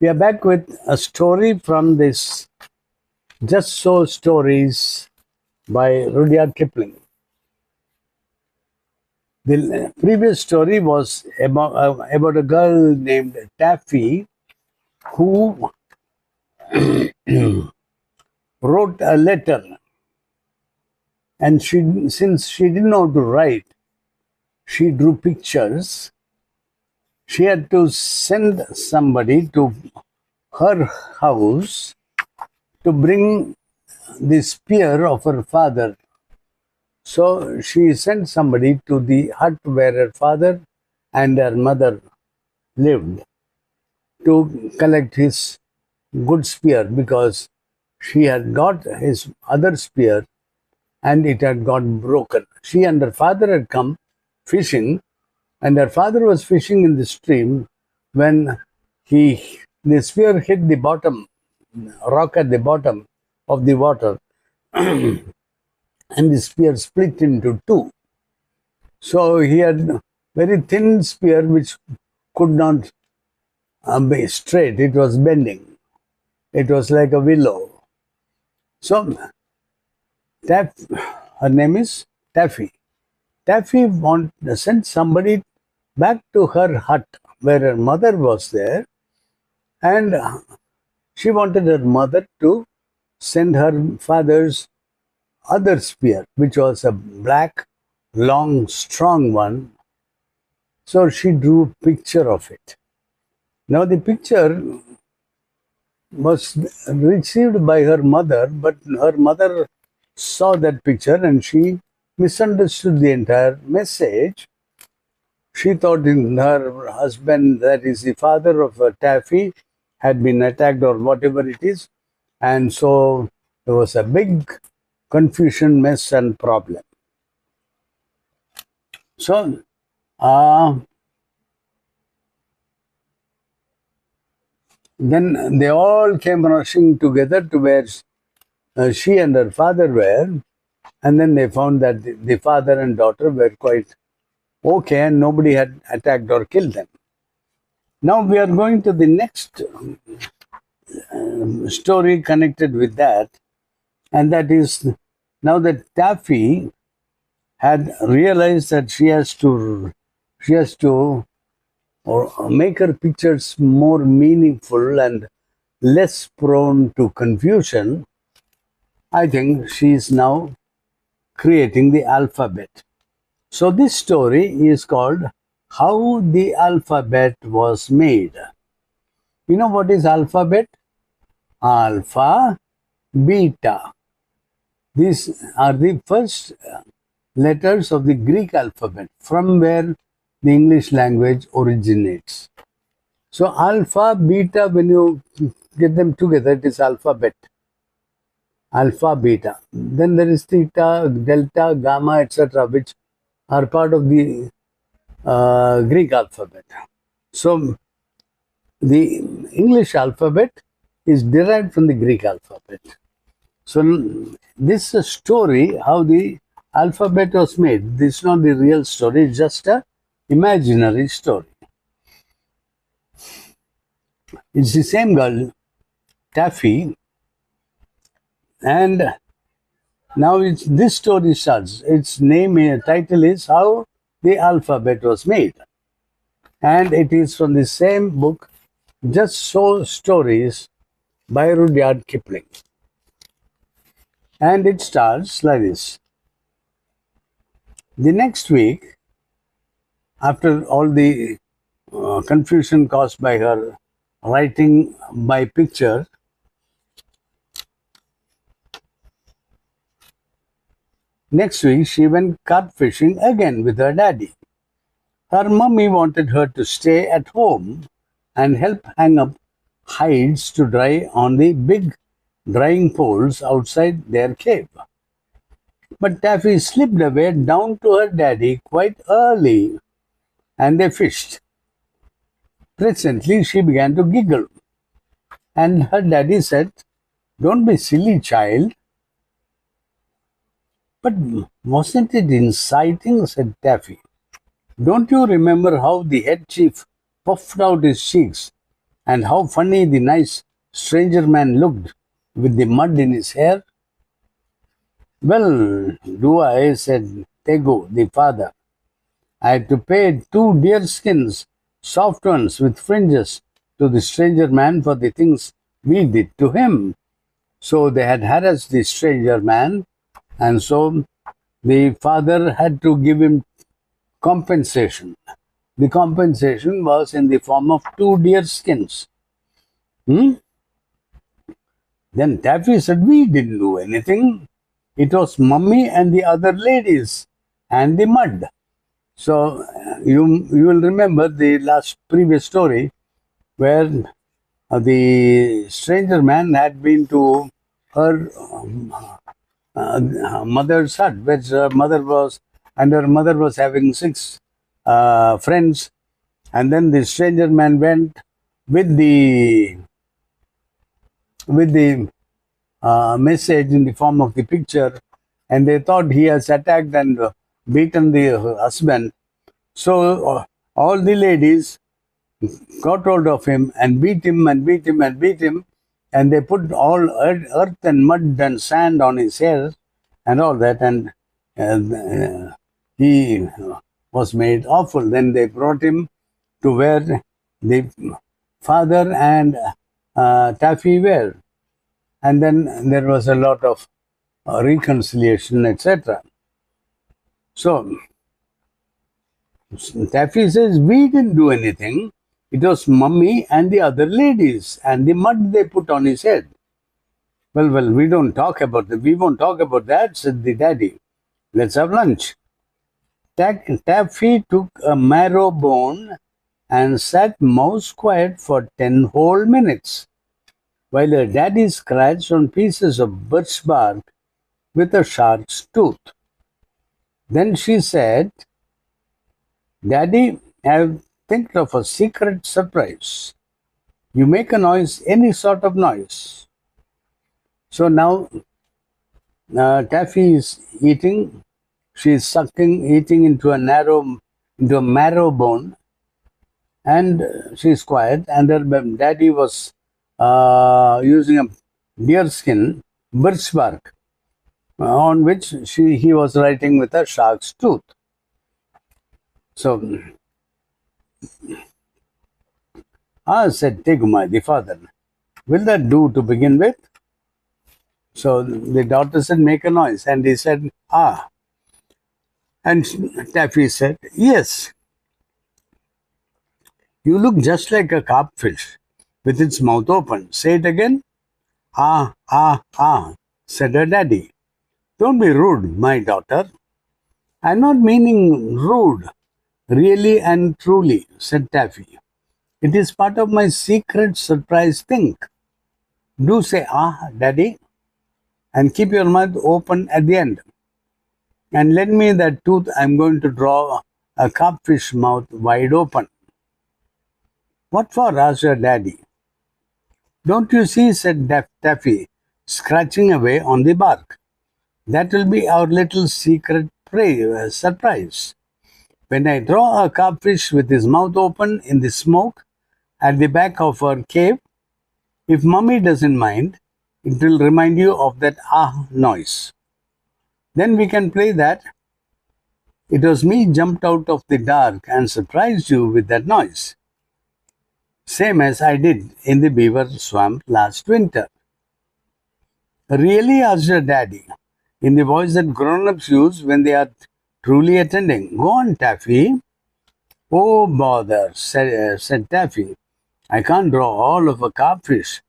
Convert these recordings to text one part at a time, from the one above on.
We are back with a story from this Just So Stories by Rudyard Kipling. The previous story was about a girl named Taffy who wrote a letter, and since she didn't know how to write, she drew pictures. She had to send somebody to her house to bring the spear of her father. So she sent somebody to the hut where her father and her mother lived to collect his good spear, because she had got his other spear and it had got broken. She and her father had come fishing, and her father was fishing in the stream when the spear hit the bottom rock at the bottom of the water, and the spear split into two. So he had very thin spear which could not be straight. It was bending. It was like a willow. So her name is Taffy. Taffy sent somebody back to her hut where her mother was there, and she wanted her mother to send her father's other spear, which was a black, long, strong one. So she drew a picture of it. Now the picture was received by her mother, but her mother saw that picture and she misunderstood the entire message. She thought her husband, that is the father of Taffy, had been attacked or whatever it is, and so there was a big confusion, mess, and problem. So, then they all came rushing together to where she and her father were, and then they found that the father and daughter were quite okay and nobody had attacked or killed them. Now we are going to the next story connected with that, and that is, now that Taffy had realized that she has to or make her pictures more meaningful and less prone to confusion. I think she is now creating the alphabet. So this story is called How the Alphabet Was Made. You know what is alphabet? Alpha, beta. These are the first letters of the Greek alphabet, from where the English language originates. So alpha, beta, when you get them together, it is alphabet. Alpha, beta. Then there is theta, delta, gamma, etc., which are part of the Greek alphabet. So the English alphabet is derived from the Greek alphabet. So this is a story how the alphabet was made. This is not the real story, it's just a imaginary story. It's the same girl, Taffy, and now this story starts. Its title is How the Alphabet Was Made, and it is from the same book, Just So Stories by Rudyard Kipling. And it starts like this. The next week, after all the confusion caused by her writing by picture, next week she went carp fishing again with her daddy. Her mummy wanted her to stay at home and help hang up hides to dry on the big drying poles outside their cave. But Taffy slipped away down to her daddy quite early, and they fished. Presently she began to giggle, and her daddy said, "Don't be silly, child." "But wasn't it inciting?" said Taffy. "Don't you remember how the head chief puffed out his cheeks And how funny the nice stranger man looked with the mud in his hair. Well, do I, said Tego, the father. I had to pay 2 deer skins, soft ones with fringes, to the stranger man for the things we did to him. So they had harassed the stranger man, and so the father had to give him compensation. The compensation was in the form of 2 deer skins. Hmm? Then Taffy said, we didn't do anything. It was Mummy and the other ladies and the mud. So you will remember the last previous story where the stranger man had been to her mother's hut, where her mother was, and her mother was having 6 friends, and then the stranger man went with the message in the form of the picture, and they thought he has attacked and beaten the husband. So all the ladies got hold of him and beat him and beat him and beat him, and they put all earth and mud and sand on his hair and all that, and he was made awful. Then they brought him to where the father and Taffy were, and then there was a lot of reconciliation, etc. So Taffy says, we didn't do anything. It was Mummy and the other ladies and the mud they put on his head. Well, we don't talk about that. We won't talk about that, said the daddy. Let's have lunch. Taffy took a marrow bone and sat mouse quiet for 10 whole minutes, while her daddy scratched on pieces of birch bark with a shark's tooth. Then she said, Daddy, I've think of a secret surprise. You make a noise, any sort of noise. So now Taffy is eating. She is eating into a marrow bone, and she is quiet. And her daddy was using a deer skin, birch bark, on which he was writing with a shark's tooth. So, said Tigma, the father, will that do to begin with? So the daughter said, make a noise. And he said, ah. And Taffy said, yes. You look just like a carpfish with its mouth open. Say it again. Ah, said her daddy. Don't be rude, my daughter. I'm not meaning rude, really and truly, said Taffy. It is part of my secret surprise thing. Do say, ah, daddy, and keep your mouth open at the end. And lend me that tooth. I'm going to draw a carpfish mouth wide open. What for? Asked her daddy. Don't you see, said Taffy, scratching away on the bark. That will be our little secret surprise. When I draw a carpfish with his mouth open in the smoke at the back of our cave, if Mummy doesn't mind, it will remind you of that ah noise. Then we can play that. It was me jumped out of the dark and surprised you with that noise. Same as I did in the beaver swamp last winter. Really? Asked her daddy, in the voice that grown-ups use when they are truly attending. Go on, Taffy. Oh, bother, said Taffy. I can't draw all of a carpfish,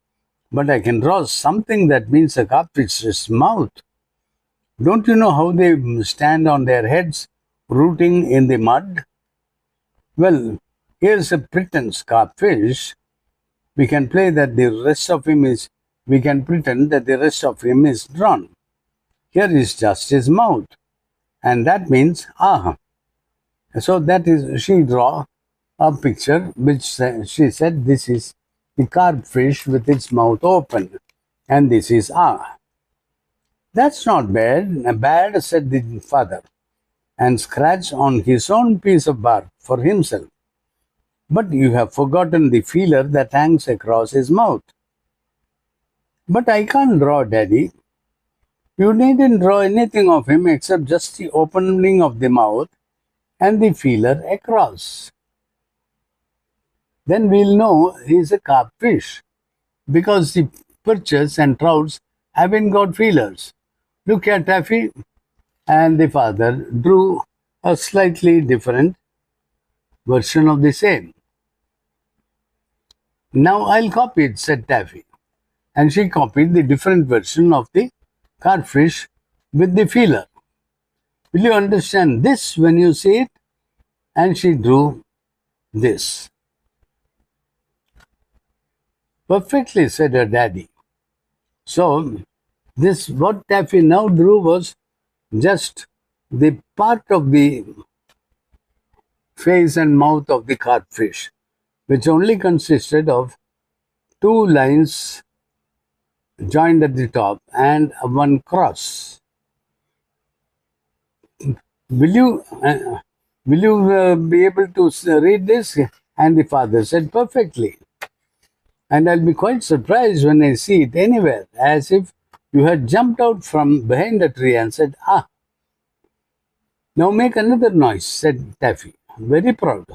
but I can draw something that means a carpfish's mouth. Don't you know how they stand on their heads, rooting in the mud? Well, here's a pretense carpfish. We can pretend that the rest of him is drawn. Here is just his mouth. And that means ah. So that is, she draw a picture which she said this is the carpfish with its mouth open. And this is ah. That's not bad, said the father, and scratched on his own piece of bark for himself. But you have forgotten the feeler that hangs across his mouth. But I can't draw, Daddy. You needn't draw anything of him except just the opening of the mouth and the feeler across. Then we'll know he's a carp fish, because the perches and trouts haven't got feelers. Look here, Taffy. And the father drew a slightly different version of the same. Now I'll copy it, said Taffy. And she copied the different version of the carpfish with the feeler. Will you understand this when you see it? And she drew this. Perfectly, said her daddy. So, this what Taffy now drew was just the part of the face and mouth of the carpfish, which only consisted of two lines joined at the top and one cross. Will you be able to read this? And the father said, perfectly. And I'll be quite surprised when I see it anywhere, as if you had jumped out from behind a tree and said, ah, now make another noise, said Taffy, very proud.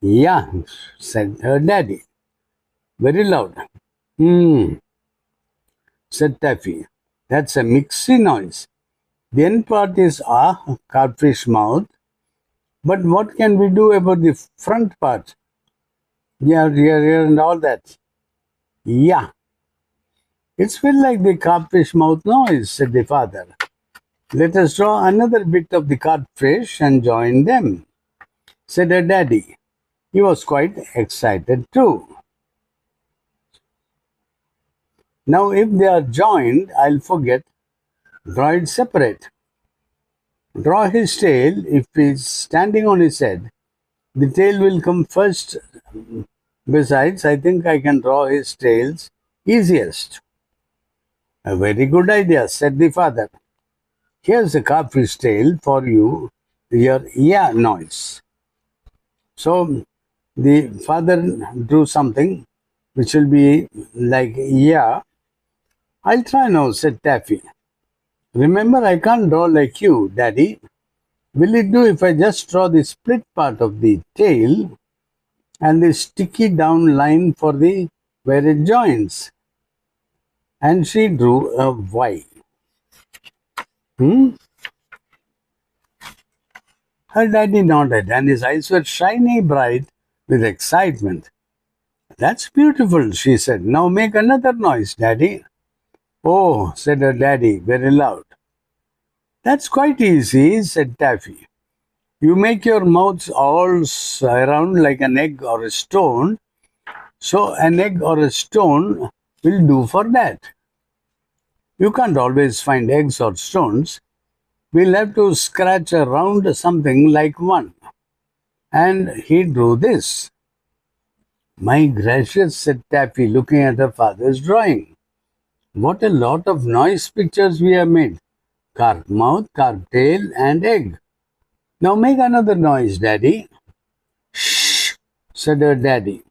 Yeah, said her daddy, very loud. Said Taffy, that's a mixy noise. The end part is ah, carpfish mouth. But what can we do about the front part? Yeah, and all that. Yeah. It's feel like the carpfish mouth noise, said the father. Let us draw another bit of the carpfish and join them, said her daddy. He was quite excited too. Now, if they are joined, I'll forget. Draw it separate. Draw his tail. If he's standing on his head, the tail will come first. Besides, I think I can draw his tails easiest. A very good idea, said the father. Here's a carpfish tail for you, your yeah noise. So the father drew something which will be like yeah. I'll try now, said Taffy. Remember, I can't draw like you, Daddy. Will it do if I just draw the split part of the tail and the sticky down line for the where it joins? And she drew a Y. Her daddy nodded, and his eyes were shiny bright with excitement. That's beautiful, she said. Now make another noise, Daddy. Oh, said her daddy very loud. That's quite easy, said Taffy. You make your mouth all around like an egg or a stone, so an egg or a stone will do for that. You can't always find eggs or stones. We'll have to scratch around something like one. And he drew this. My gracious, said Taffy, looking at her father's drawing. What a lot of noise pictures we have made. Carp mouth, carp tail, and egg. Now make another noise, Daddy. Shh, said her daddy,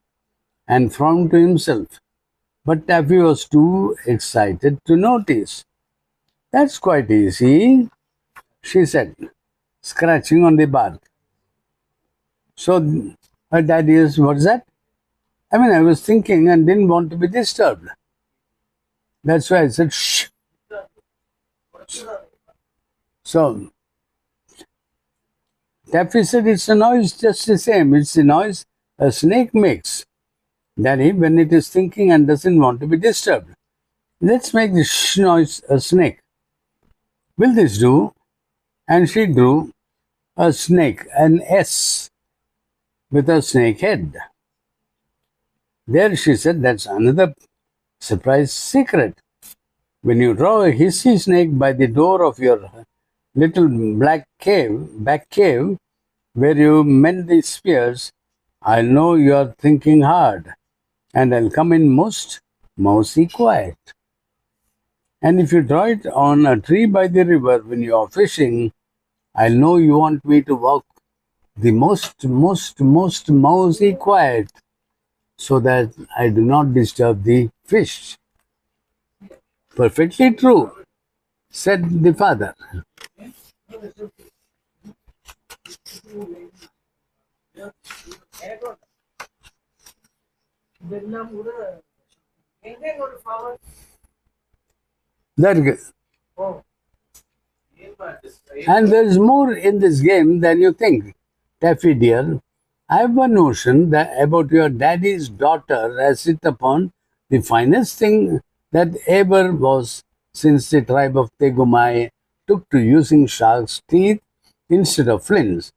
and frowned to himself. But Taffy was too excited to notice. That's quite easy, she said, scratching on the bark. So her daddy is, what's that? I was thinking and didn't want to be disturbed. That's why I said, shh. So Taffy said, it's a noise just the same. It's the noise a snake makes, Daddy, when it is thinking and doesn't want to be disturbed. Let's make the shh noise a snake. Will this do? And she drew a snake, an S, with a snake head. There, she said, that's another surprise secret. When you draw a hissy snake by the door of your little back cave, where you mend the spears, I know you are thinking hard, and I'll come in most mousy quiet. And if you draw it on a tree by the river when you are fishing, I'll know you want me to walk the most mousy quiet, so that I do not disturb the fish. Perfectly true, said the father. That, and there is more in this game than you think. Taffy dear, I have one notion that about your daddy's daughter as it upon the finest thing that ever was since the tribe of Tegumai took to using sharks' teeth instead of flints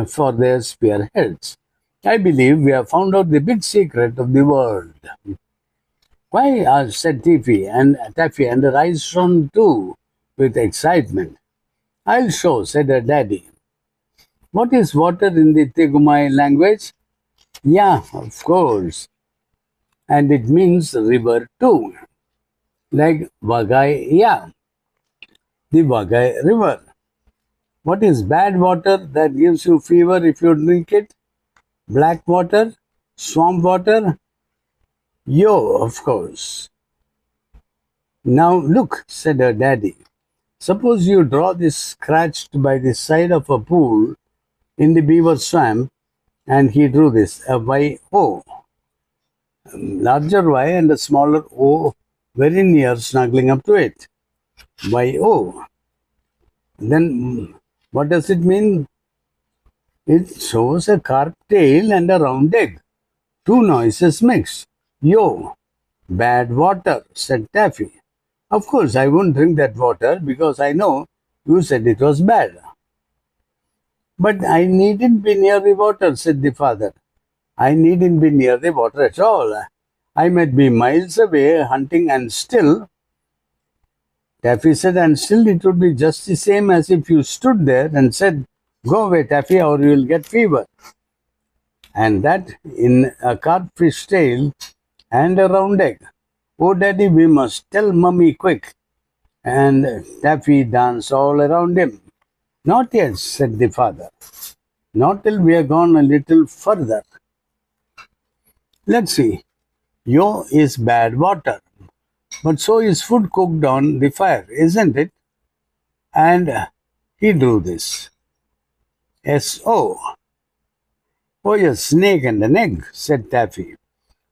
for their spearheads. I believe we have found out the big secret of the world. Why? Said Taffy, and her eyes shone too with excitement. I'll show, said her daddy. What is water in the Tegumai language? Yeah, of course. And it means river too. Like Wagai, yeah, the Wagai River. What is bad water that gives you fever if you drink it? Black water? Swamp water? Yo, of course. Now look, said her daddy. Suppose you draw this scratched by the side of a pool in the beaver swamp, and he drew this, a Y-O. Larger Y and a smaller O very near snuggling up to it. Y-O. Then what does it mean? It shows a carp tail and a round egg. Two noises mixed. Yo, bad water, said Taffy. Of course, I won't drink that water because I know you said it was bad. But I needn't be near the water, said the father. I needn't be near the water at all. I might be miles away hunting and still, Taffy said, and still it would be just the same as if you stood there and said, go away, Taffy, or you'll get fever. And that in a carpfish tail and a round egg. Oh, Daddy, we must tell Mummy quick. And Taffy danced all around him. Not yet, said the father. Not till we are gone a little further. Let's see. Yo is bad water. But so is food cooked on the fire, isn't it? And he drew this. S-O. Oh, a snake and an egg, said Taffy.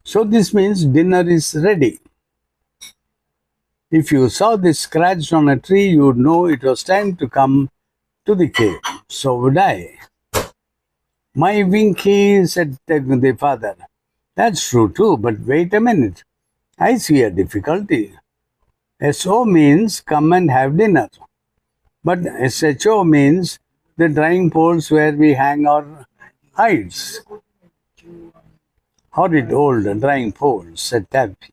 So this means dinner is ready. If you saw this scratched on a tree, you would know it was time to come to the cave. So would I. My Winky, said the father. That's true too, but wait a minute. I see a difficulty. S-O means come and have dinner. But S-H-O means the drying poles where we hang our hides. Horrid old drying poles, said Taffy.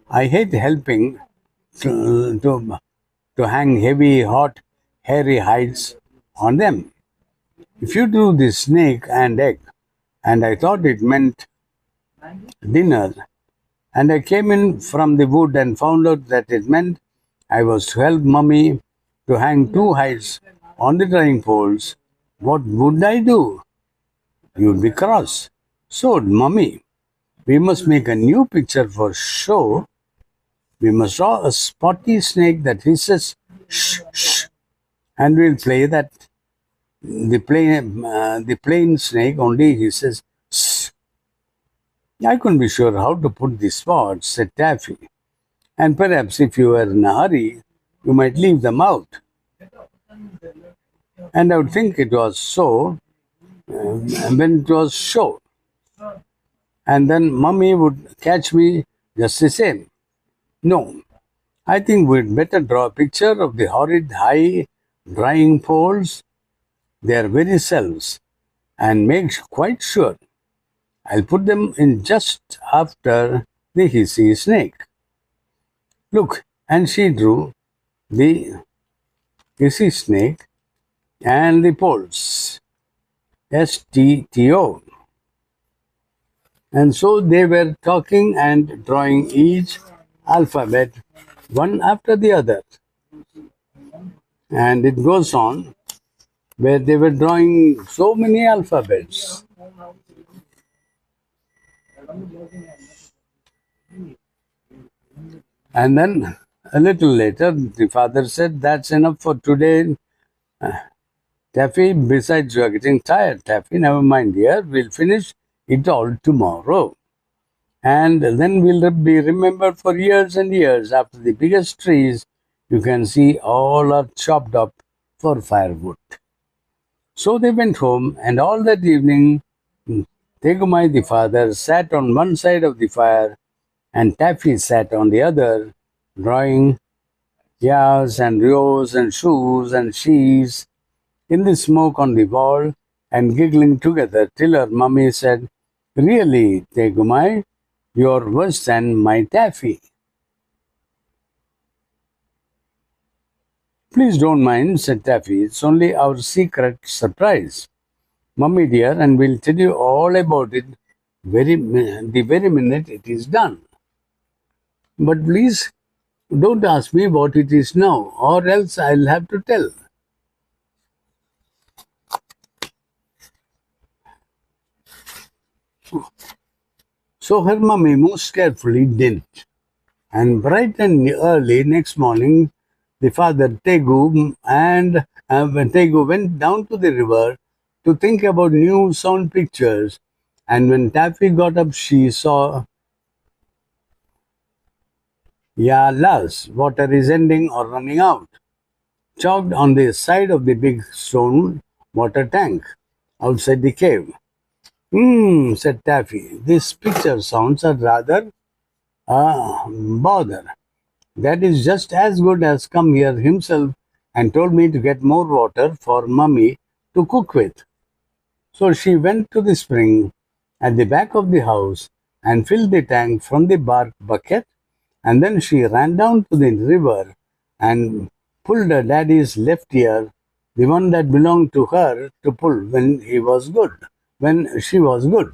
I hate helping to hang heavy, hot, hairy hides on them. If you drew the snake and egg, and I thought it meant dinner, and I came in from the wood and found out that it meant I was to help Mummy to hang two hides on the drying poles, what would I do? You'd be cross. So would Mummy. We must make a new picture for show. We must draw a spotty snake that hisses shh shh, and we'll play that the plain snake only hisses shh. I couldn't be sure how to put the spots, said Taffy. And perhaps if you were in a hurry, you might leave them out. And I would think it was so when it was show. And then Mummy would catch me just the same. No, I think we'd better draw a picture of the horrid high drying poles, their very selves, and make quite sure I'll put them in just after the hissy snake. Look, and she drew the hissy snake and the poles. S-T-T-O. And so they were talking and drawing each alphabet one after the other. And it goes on. where they were drawing so many alphabets. And then a little later, the father said, "That's enough for today, Taffy. Besides, you are getting tired, Taffy. Never mind, dear. We'll finish it all tomorrow. And then we'll be remembered for years and years. After the biggest trees, you can see all are chopped up for firewood." So they went home, and all that evening, Tegumai the father sat on one side of the fire, and Taffy sat on the other, drawing yas and rios and shoes and she's in the smoke on the wall and giggling together till her mummy said, "Really, Tegumai, you're worse than my Taffy." "Please don't mind," said Taffy. "It's only our secret surprise, Mummy dear, and we'll tell you all about it the very minute it is done. But please don't ask me what it is now, or else I'll have to tell." So her mummy most carefully didn't. And bright and early next morning, the father Tegu went down to the river to think about new sound pictures. And when Taffy got up, she saw, "Ya las, water is ending or running out," chalked on the side of the big stone water tank outside the cave. "Hmm," said Taffy. "These picture sounds are rather bother. That is just as good as come here himself and told me to get more water for Mummy to cook with." So she went to the spring at the back of the house and filled the tank from the bark bucket, and then she ran down to the river and pulled her daddy's left ear, the one that belonged to her, to pull when she was good.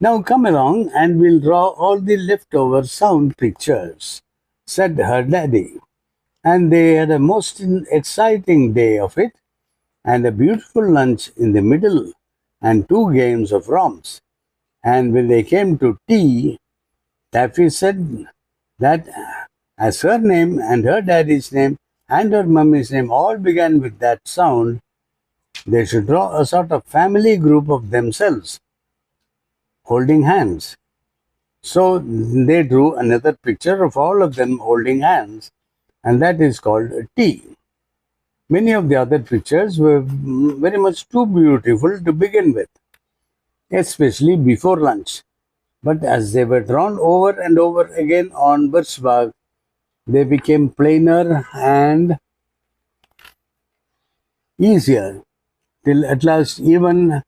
"Now come along and we'll draw all the leftover sound pictures," said her daddy. And they had a most exciting day of it, and a beautiful lunch in the middle, and two games of romps. And when they came to tea, Taffy said that as her name and her daddy's name and her mummy's name all began with that sound, they should draw a sort of family group of themselves, holding hands. So they drew another picture of all of them holding hands, and that is called tea. Many of the other pictures were very much too beautiful to begin with, especially before lunch. But as they were drawn over and over again on birchbark, they became plainer and easier, till at last even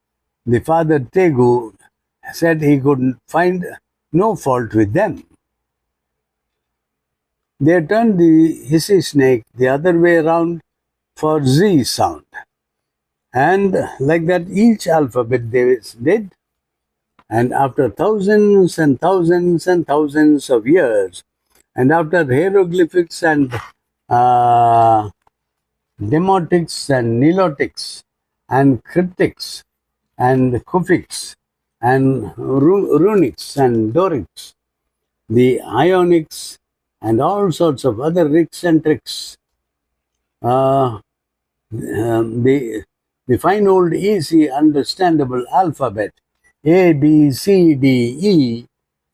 the father Tegu said he could find no fault with them. They turned the hissy snake the other way around for Z sound. And like that, each alphabet they did. And after thousands and thousands and thousands of years, and after hieroglyphics and demotics and nilotics and cryptics and kufics and runics and dorics, the ionics and all sorts of other rics and tricks, uh, the fine old easy understandable alphabet A, B, C, D, E,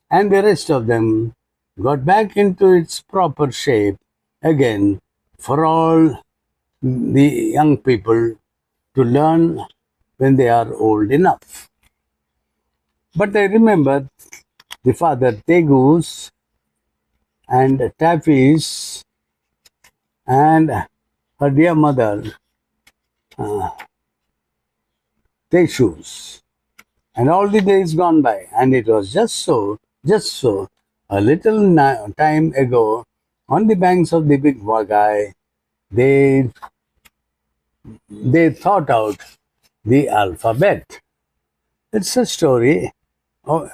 and the rest of them got back into its proper shape again for all the young people to learn when they are old enough. But I remember the father Tegu's and Taffy's and her dear mother Teshu's. And all the days gone by, and it was just so, a little time ago, on the banks of the big Wagai, they thought out the alphabet. It's a story,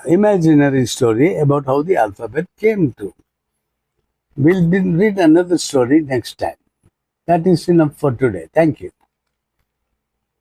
imaginary story about how the alphabet came to. We'll read another story next time. That is enough for today. Thank you.